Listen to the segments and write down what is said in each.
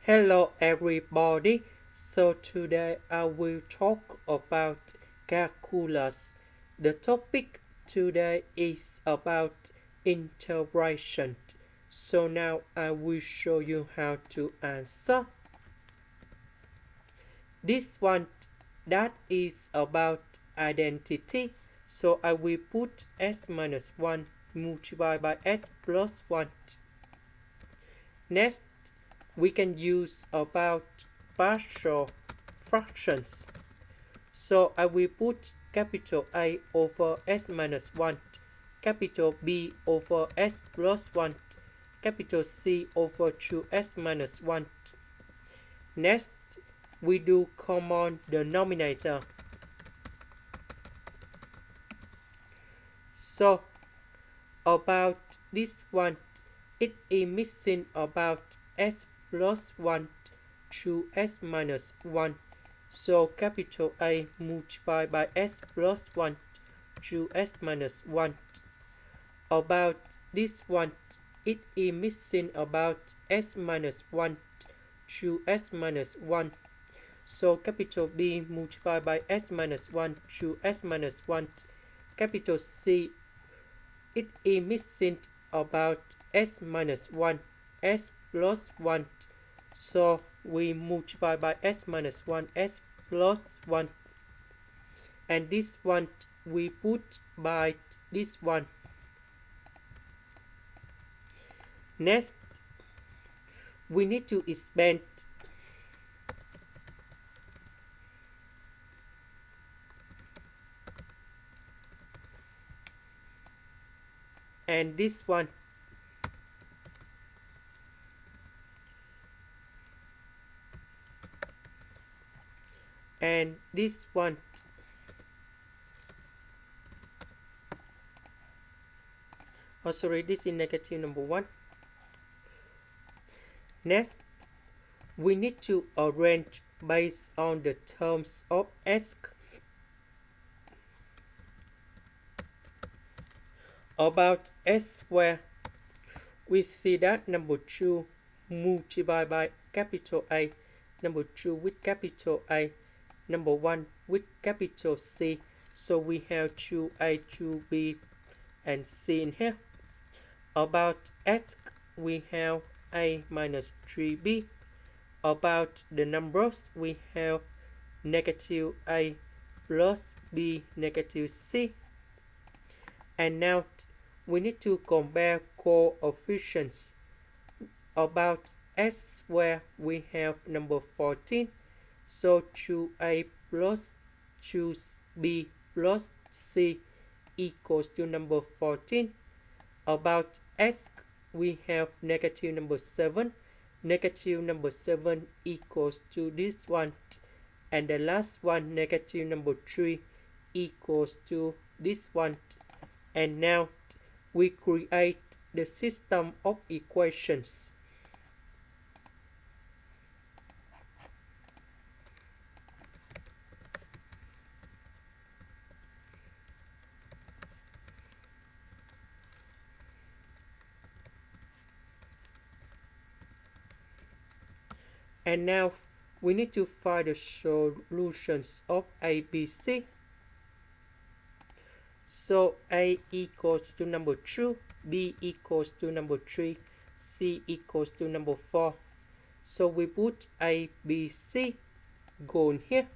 Hello everybody. So today I will talk about calculus. The topic today is about integration. So now I will show you how to answer. This one that is about identity. So I will put s minus 1 multiplied by s plus 1. Next, we can use about partial fractions. So I will put capital A over s minus 1, capital B over s plus 1, capital C over 2s minus 1. Next, we do common denominator. So about this one, it is missing about s plus 1 to s minus 1. So capital A multiplied by s plus 1 to s minus 1. About this one, it is missing about s minus 1 to s minus 1. So capital B multiplied by s minus 1 to s minus 1. Capital C, it is missing about s minus 1, s plus 1. So we multiply by s minus 1, s plus 1. And this one we put by this one. Next, we need to expand and this one. And this one. Oh, sorry, this is negative number 1. Next, we need to arrange based on the terms of s. About s square, we see that number 2 multiplied by capital A, number 2 with capital A, number 1 with capital C. So we have 2A, 2B, and C in here. About s, we have A minus 3B. About the numbers, we have negative A plus B negative C. And now we need to compare coefficients. About s square, we have number 14. So 2a plus 2b plus c equals to number 14. About s, we have negative number 7. Negative number 7 equals to this one. And the last one, negative number 3, equals to this one. And now we create the system of equations. And now we need to find the solutions of A, B, C. So A equals to number 2, B equals to number 3, C equals to number 4. So we put A, B, C, go in here.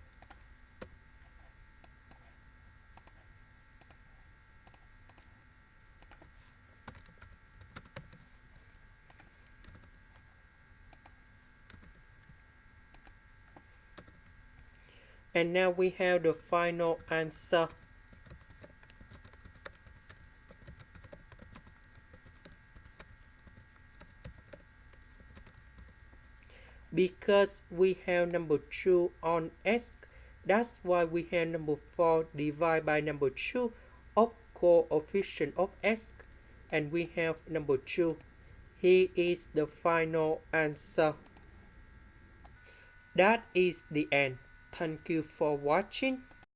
And now we have the final answer. Because we have number 2 on S, that's why we have number 4 divided by number 2 of coefficient of S, and we have number 2. Here is the final answer. That is the end. Thank you for watching.